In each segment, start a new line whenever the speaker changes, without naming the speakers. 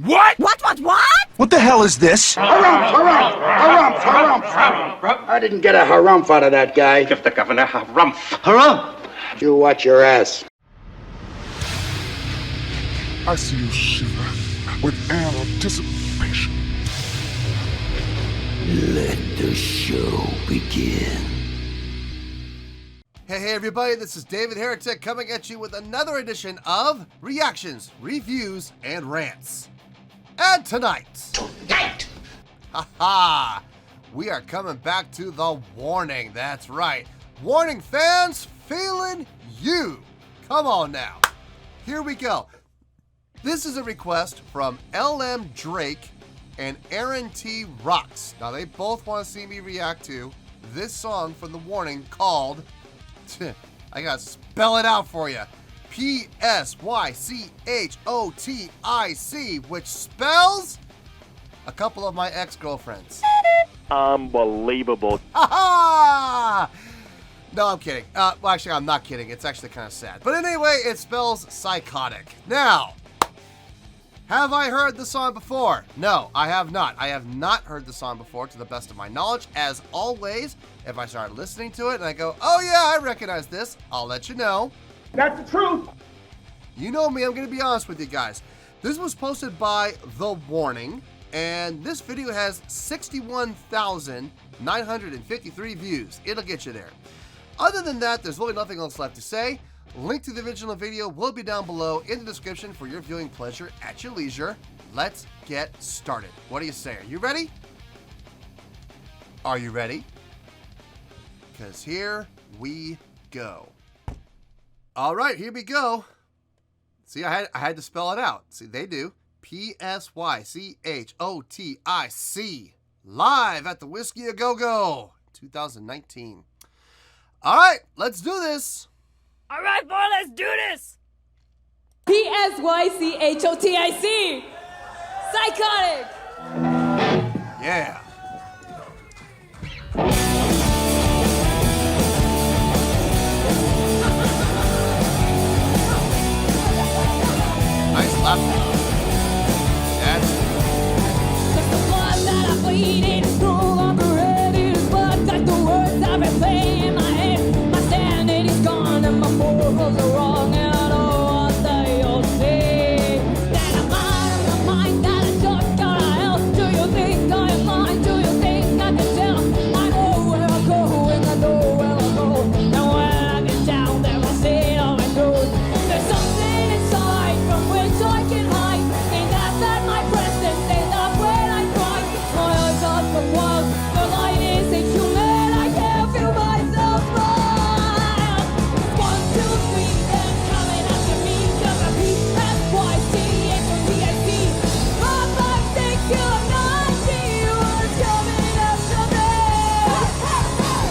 What?
What?
What the hell is this?
Harumph. I didn't get a harumph out of that guy.
Give the governor harumph.
Harumph!
You watch your ass.
I see you shiver with anticipation.
Let the show begin.
Hey everybody, this is David Heretic coming at you with another edition of Reactions, Reviews, and Rants. And tonight, we are coming back to the Warning. That's right. Warning Fans Feeling You. Come on now. Here we go. This is a request from LM Drake and Aaron T. Rocks. Now they both want to see me react to this song from the Warning called, I gotta spell it out for you, P.S.Y.C.H.O.T.I.C, which spells a couple of my ex-girlfriends.
Unbelievable.
Ha-ha! No, I'm kidding. Well, actually, I'm not kidding. It's actually kind of sad. But anyway, it spells psychotic. Now, have I heard the song before? No, I have not. I have not heard the song before, to the best of my knowledge. As always, if I start listening to it and I go, oh yeah, I recognize this, I'll let you know.
That's the truth.
You know me, I'm going to be honest with you guys. This was posted by The Warning, and this video has 61,953 views. It'll get you there. Other than that, there's really nothing else left to say. Link to the original video will be down below in the description for your viewing pleasure at your leisure. Let's get started. What do you say? Are you ready? Are you ready? Because here we go. All right, here we go. See, I had to spell it out. See, they do. P.S.Y.C.H.O.T.I.C. Live at the Whiskey A Go-Go 2019. All right, let's do this.
All right, boy, let's do this. P.S.Y.C.H.O.T.I.C. Psychotic.
Yeah. Nice left. That's
Just the blood that I bleed is no longer ready to blood. Like the words I've been playing in my head. My sanity's gone and my morals are wrong. And I know what they'll say. That I'm out of my mind, that I just got out of hell. Do you think I am mine? Do you think I can tell? I know where I'm going, I know where I'll go. And when I get down there, I'll see all it goes. There's something inside from which I can hide. Ain't that my presence stays up when I cry. My eyes are from love, the light isn't human. I can't feel myself smile. 1, 2, 3, they're coming after me. Just a P.S.Y.C.H.O.T.I.C. 5, 5, 6, you're not see what's coming after me.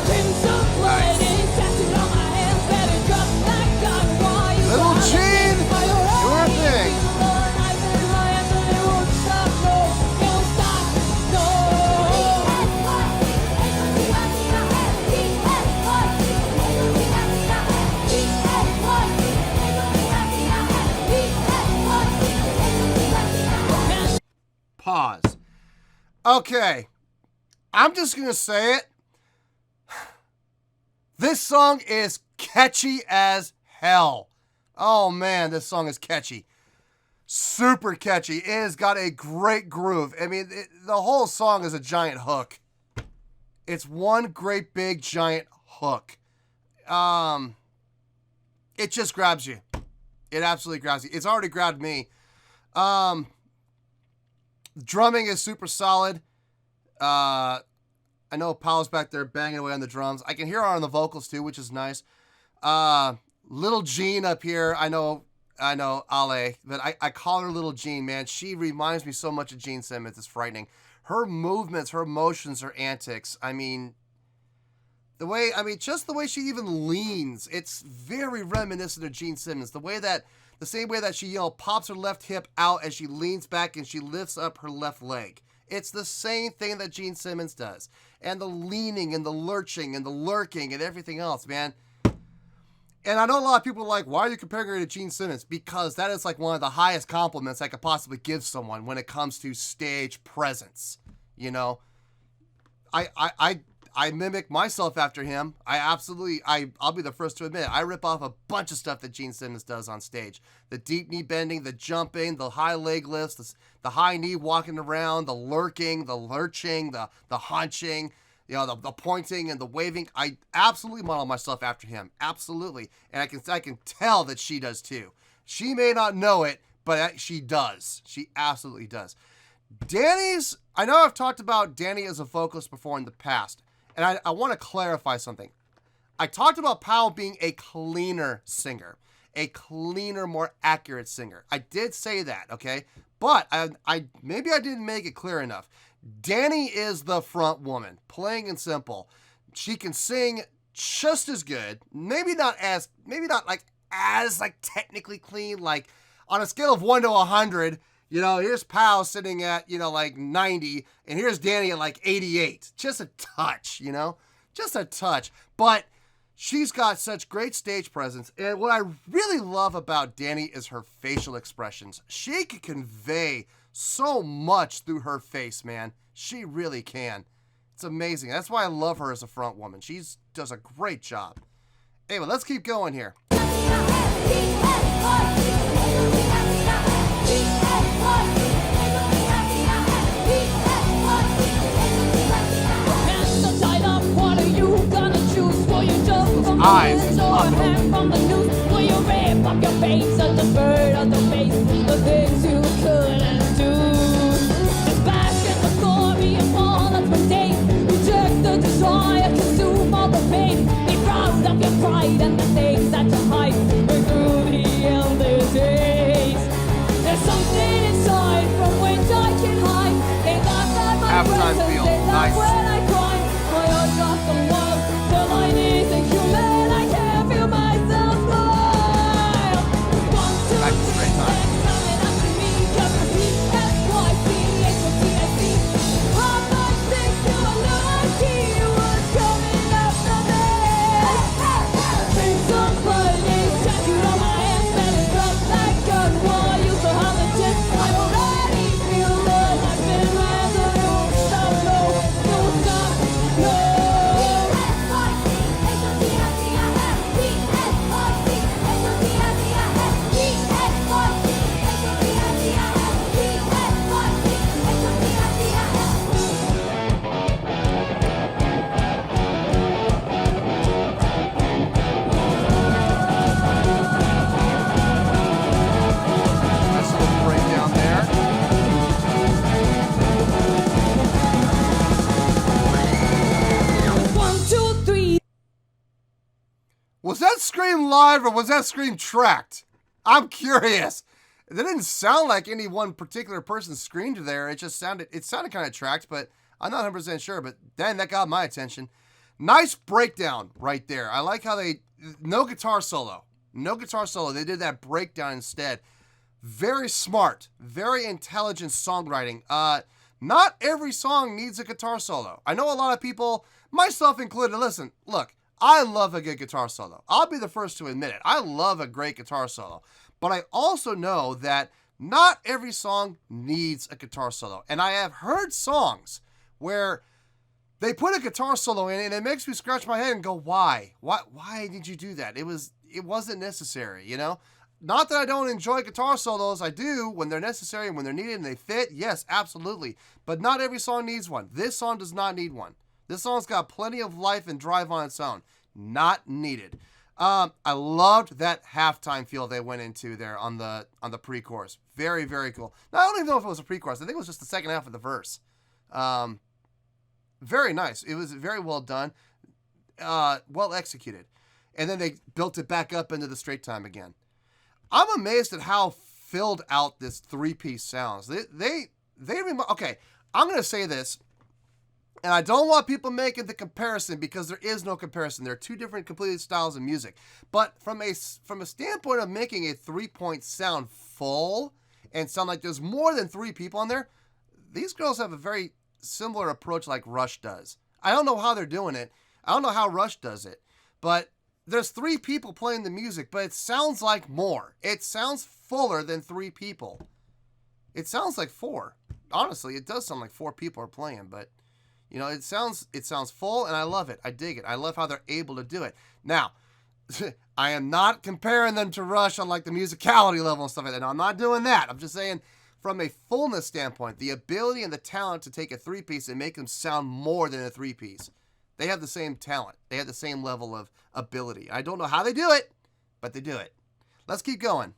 Crimson blood is tattooed on my hands, better drop that gun while you
Little
got it.
Gene, your thing. Pause. Okay. I'm just going to say it. This song is catchy as hell. Oh man, this song is catchy. Super catchy. It has got a great groove. I mean, the whole song is a giant hook. It's one great big giant hook. It just grabs you. It absolutely grabs you. It's already grabbed me. Drumming is super solid. I know Paul's back there banging away on the drums. I can hear her on the vocals too, which is nice. Little Jean up here. I know Ale, but I call her Little Jean, man. She reminds me so much of Gene Simmons. It's frightening. Her movements, her emotions, her antics. I mean, just the way she even leans. It's very reminiscent of Gene Simmons. The same way that she, pops her left hip out as she leans back and she lifts up her left leg. It's the same thing that Gene Simmons does. And the leaning and the lurching and the lurking and everything else, man. And I know a lot of people are like, why are you comparing her to Gene Simmons? Because that is like one of the highest compliments I could possibly give someone when it comes to stage presence. You know, I mimic myself after him. I'll be the first to admit, I rip off a bunch of stuff that Gene Simmons does on stage. The deep knee bending, the jumping, the high leg lifts, the high knee walking around, the lurking, the lurching, the hunching, you know, the pointing and the waving. I absolutely model myself after him. Absolutely. And I can tell that she does too. She may not know it, but she does. She absolutely does. I know I've talked about Danny as a vocalist before in the past, and I want to clarify something. I talked about Powell being a cleaner singer, a cleaner, more accurate singer. I did say that, okay? But maybe I didn't make it clear enough. Danny is the front woman, plain and simple. She can sing just as good, maybe not like technically clean, like on a scale of 1 to 100. You know, here's Powell sitting at, you know, like 90, and here's Danny at like 88. Just a touch, you know? Just a touch. But she's got such great stage presence. And what I really love about Danny is her facial expressions. She can convey so much through her face, man. She really can. It's amazing. That's why I love her as a front woman. She does a great job. Anyway, let's keep going here. Eyes is from the news. Will you rip up your face at the bird on the face? The things you couldn't do. It's back in the glory of all that's been taken. Reject the desire, consume all the pain. Be proud of your pride and the things that you hide. We're through the elder days. There's something inside from which I can hide. They laugh at my presence, they laugh when I cry. My heart got the world, the line isn't human. I can't feel myself smile. 1, 2, 3, and coming up to me. Just a P.S.Y.C.H.O.T.I.C. Half my six to a lucky was coming up to me. Bring some lightning, check it on my hands, let it drop like gun war. Used to have the tip, I already feel that I've been resolute. Stop, no, no, stop, no. Nice little breakdown there. One, two, three. Was that scream live or was that scream tracked? I'm curious. It didn't sound like any one particular person screamed there. It sounded kind of tracked, but I'm not 100% sure. But then that got my attention. Nice breakdown right there. I like how no guitar solo. No guitar solo. They did that breakdown instead. Very smart. Very intelligent songwriting. Not every song needs a guitar solo. I know a lot of people, myself included, listen, look, I love a good guitar solo. I'll be the first to admit it. I love a great guitar solo. But I also know that not every song needs a guitar solo. And I have heard songs where they put a guitar solo in and it makes me scratch my head and go, why? Why did you do that? It wasn't necessary, you know? Not that I don't enjoy guitar solos. I do when they're necessary and when they're needed and they fit. Yes, absolutely. But not every song needs one. This song does not need one. This song's got plenty of life and drive on its own. Not needed. I loved that halftime feel they went into there on the pre-chorus. Very, very cool. Now, I don't even know if it was a pre-chorus. I think it was just the second half of the verse. Very nice. It was very well done. Well executed. And then they built it back up into the straight time again. I'm amazed at how filled out this three-piece sounds. Okay, I'm going to say this, and I don't want people making the comparison because there is no comparison. There are two different completely styles of music. But from a standpoint of making a three-point sound full and sound like there's more than three people on there, these girls have a very similar approach like Rush does. I don't know how they're doing it. I don't know how Rush does it. But there's 3 people playing the music, but it sounds like more. It sounds fuller than 3 people. It sounds like 4. Honestly, it does sound like 4 people are playing, but you know, it sounds full, and I love it. I dig it. I love how they're able to do it. Now, I am not comparing them to Rush on like the musicality level and stuff like that. No, I'm not doing that. I'm just saying from a fullness standpoint, the ability and the talent to take a 3-piece and make them sound more than a 3-piece. They have the same talent. They have the same level of ability. I don't know how they do it, but they do it. Let's keep going.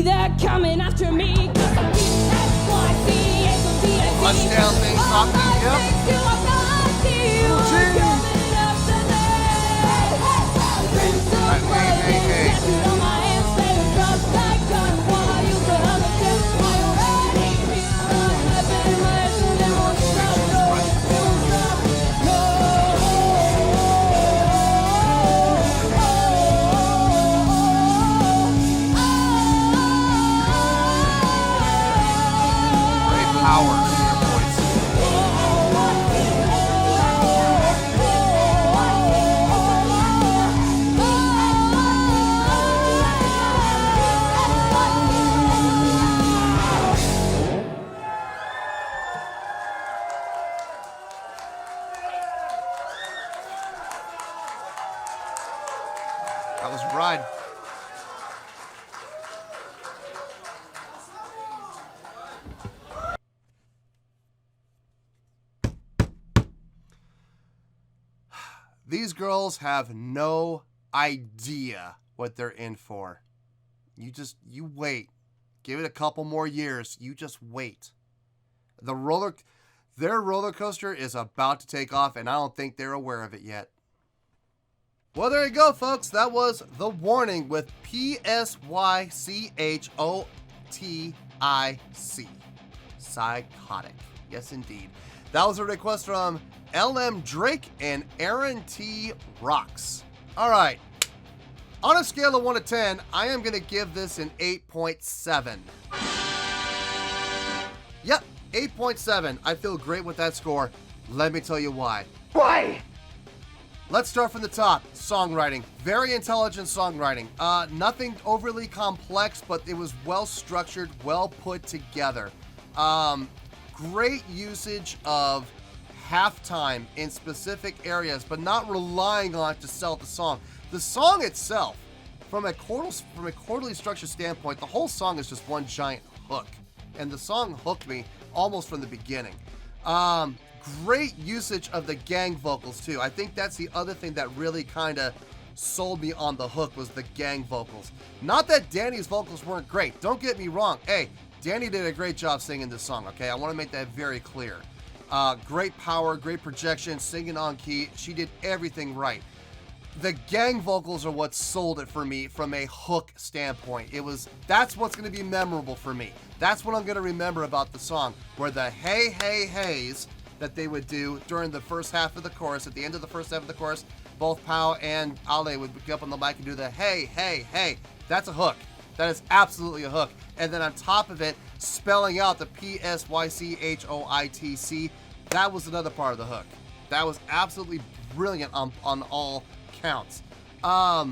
They're coming after me. P.S.Y.C.H.O.T.I.C.
Touchdown thing, talking, yep. That was Bride. These girls have no idea what they're in for. You wait. Give it a couple more years. You just wait. Their roller coaster is about to take off, and I don't think they're aware of it yet. Well, there you go, folks. That was The Warning with P.S.Y.C.H.O.T.I.C. Psychotic. Yes, indeed. That was a request from L.M. Drake and Aaron T. Rocks. All right. On a scale of 1 to 10, I am going to give this an 8.7. Yep, 8.7. I feel great with that score. Let me tell you why.
Why?
Let's start from the top. Songwriting. Very intelligent songwriting. Nothing overly complex, but it was well structured, well put together. Great usage of halftime in specific areas, but not relying on it to sell the song. The song itself, from a chordally structured standpoint, the whole song is just one giant hook. And the song hooked me almost from the beginning. Great usage of the gang vocals too. I think that's the other thing that really kind of sold me on the hook was the gang vocals. Not that Danny's vocals weren't great. Don't get me wrong. Hey, Danny did a great job singing this song, okay? I want to make that very clear. Great power, great projection, singing on key. She did everything right. The gang vocals are what sold it for me from a hook standpoint. That's what's going to be memorable for me. That's what I'm going to remember about the song, where the hey, hey, heys that they would do during the first half of the chorus, at the end of the first half of the chorus, both P.S.Y.C.H.O.T.I and Ale would get up on the mic and do the hey, hey, hey. That's a hook. That is absolutely a hook. And then on top of it, spelling out the P.S.Y.C.H.O.I.T.C. That was another part of the hook. That was absolutely brilliant on all counts. The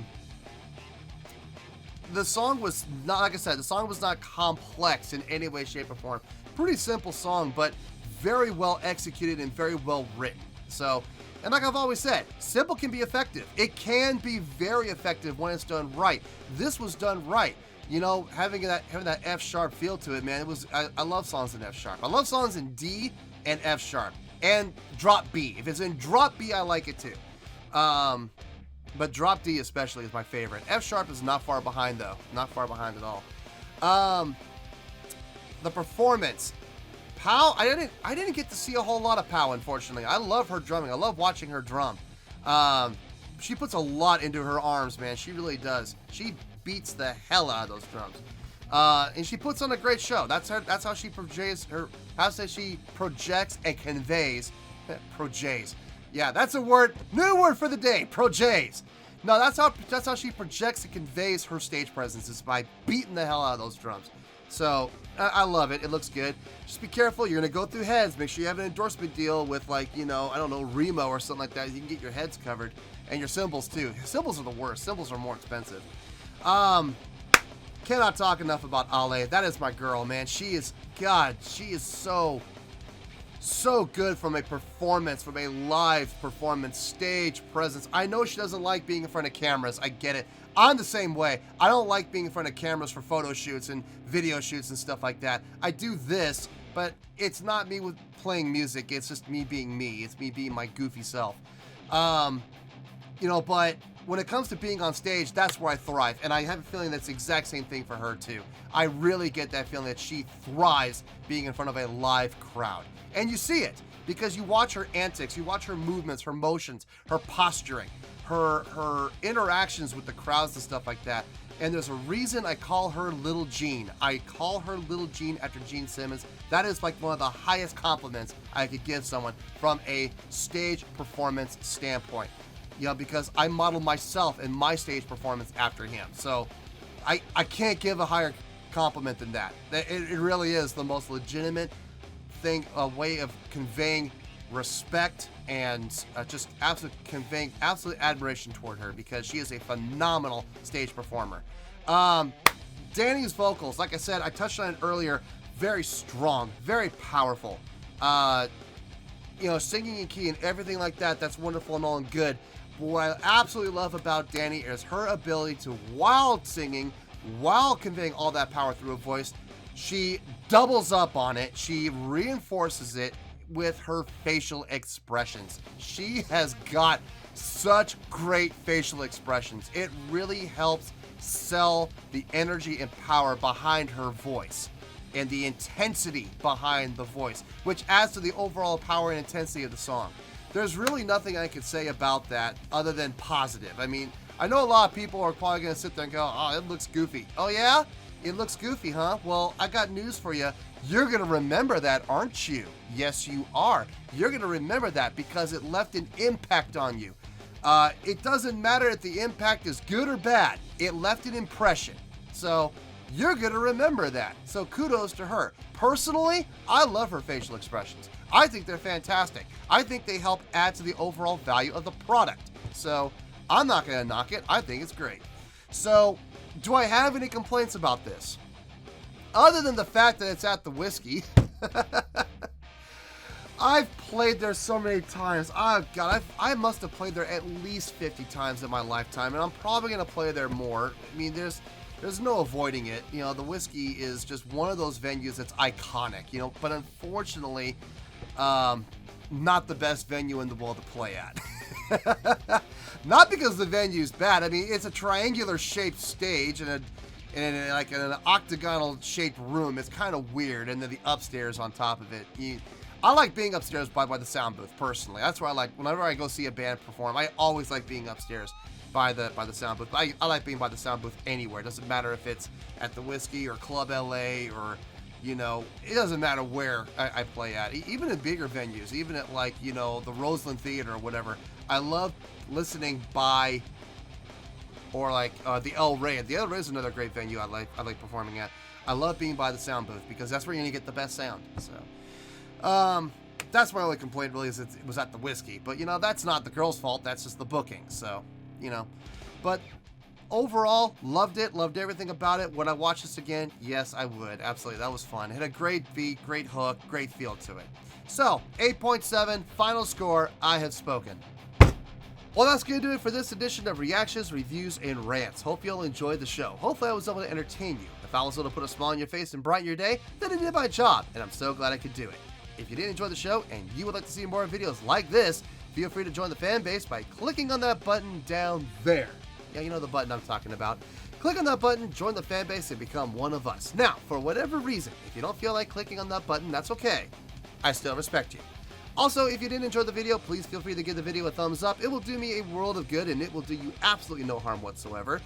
song was not, like I said, the song was not complex in any way, shape, or form. Pretty simple song, but very well executed and very well written. So, and like I've always said, simple can be effective. It can be very effective when it's done right. This was done right. You know, having that F sharp feel to it, man. I love songs in F sharp. I love songs in D and F sharp and drop B. If it's in drop B, I like it too. But drop D especially is my favorite. F sharp is not far behind though. Not far behind at all. The performance. P.S.Y.C.H.O.T.I, I didn't get to see a whole lot of P.S.Y.C.H.O.T.I, unfortunately. I love her drumming. I love watching her drum. She puts a lot into her arms, man. She really does. She beats the hell out of those drums. And she puts on a great show. That's how she projects and conveys. Projects. Yeah, that's a word. New word for the day. Projects. No, that's how she projects and conveys her stage presence, is by beating the hell out of those drums. So I love it. It looks good. Just be careful. You're going to go through heads. Make sure you have an endorsement deal with, like, you know, I don't know, Remo or something like that. You can get your heads covered. And your cymbals, too. Cymbals are the worst. Cymbals are more expensive. Cannot talk enough about Ale. That is my girl, man. She is, God, she is so good from a performance, from a live performance, stage presence. I know she doesn't like being in front of cameras. I get it. I'm the same way. I don't like being in front of cameras for photo shoots and video shoots and stuff like that. I do this, but it's not me with playing music. It's just me being me. It's me being my goofy self. You know, but when it comes to being on stage, that's where I thrive. And I have a feeling that's the exact same thing for her too. I really get that feeling that she thrives being in front of a live crowd. And you see it because you watch her antics, you watch her movements, her motions, her posturing, her interactions with the crowds and stuff like that. And there's a reason I call her Little Jean. I call her Little Jean after Gene Simmons. That is like one of the highest compliments I could give someone from a stage performance standpoint. You know, because I model myself and my stage performance after him. So I can't give a higher compliment than that. It really is the most legitimate thing, a way of conveying respect and just conveying absolute admiration toward her because she is a phenomenal stage performer. Danny's vocals, like I said, I touched on it earlier, very strong, very powerful. You know, singing in key and everything like that, that's wonderful and all and good. But what I absolutely love about Danny is her ability to, while singing, while conveying all that power through a voice, she doubles up on it. She reinforces it with her facial expressions. She has got such great facial expressions. It really helps sell the energy and power behind her voice and the intensity behind the voice, which adds to the overall power and intensity of the song. There's really nothing I could say about that other than positive. I mean, I know a lot of people are probably going to sit there and go, oh, it looks goofy. Oh, yeah? It looks goofy, huh? Well, I got news for you. You're going to remember that, aren't you? Yes, you are. You're going to remember that because it left an impact on you. It doesn't matter if the impact is good or bad. It left an impression. So you're going to remember that. So kudos to her. Personally, I love her facial expressions. I think they're fantastic. I think they help add to the overall value of the product. So I'm not going to knock it. I think it's great. So do I have any complaints about this? Other than the fact that it's at the Whiskey. I've played there so many times. Oh, God, I must have played there at least 50 times in my lifetime, and I'm probably going to play there more. I mean, there's no avoiding it. You know, the Whiskey is just one of those venues that's iconic, you know, but unfortunately, not the best venue in the world to play at. Not because the venue's bad. I mean, it's a triangular shaped stage and like an octagonal shaped room. It's kind of weird, and then the upstairs on top of it. I like being upstairs by the sound booth personally. That's where I like. Whenever I go see a band perform, I always like being upstairs by the sound booth. I like being by the sound booth anywhere. It doesn't matter if it's at the Whiskey or Club LA or, you know, it doesn't matter where I play at. Even in bigger venues, even at like, you know, the Roseland Theater or whatever. I love listening by, or like the El Rey. The El Rey is another great venue I like performing at. I love being by the sound booth because that's where you're gonna get the best sound. So that's my only complaint really, is it was at the Whiskey. But you know, that's not the girl's fault. That's just the booking. So, you know, but overall, loved it. Loved everything about it. Would I watch this again? Yes, I would. Absolutely. That was fun. It had a great beat, great hook, great feel to it. So 8.7, final score. I have spoken. Well, that's going to do it for this edition of Reactions, Reviews, and Rants. Hope you all enjoyed the show. Hopefully I was able to entertain you. If I was able to put a smile on your face and brighten your day, then I did my job, and I'm so glad I could do it. If you did enjoy the show and you would like to see more videos like this, feel free to join the fan base by clicking on that button down there. Yeah, you know the button I'm talking about. Click on that button, join the fan base, and become one of us. Now, for whatever reason, if you don't feel like clicking on that button, that's okay. I still respect you. Also, if you did enjoy the video, please feel free to give the video a thumbs up. It will do me a world of good, and it will do you absolutely no harm whatsoever.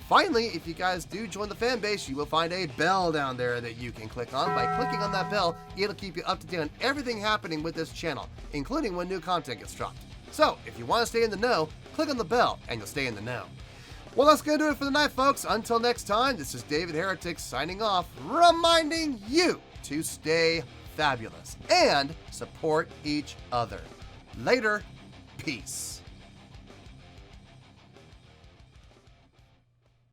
Finally, if you guys do join the fan base, you will find a bell down there that you can click on. By clicking on that bell, it'll keep you up to date on everything happening with this channel, including when new content gets dropped. So, if you want to stay in the know, click on the bell, and you'll stay in the know. Well, that's going to do it for the night, folks. Until next time, this is David Heretic signing off, reminding you to stay fabulous and support each other. Later. Peace.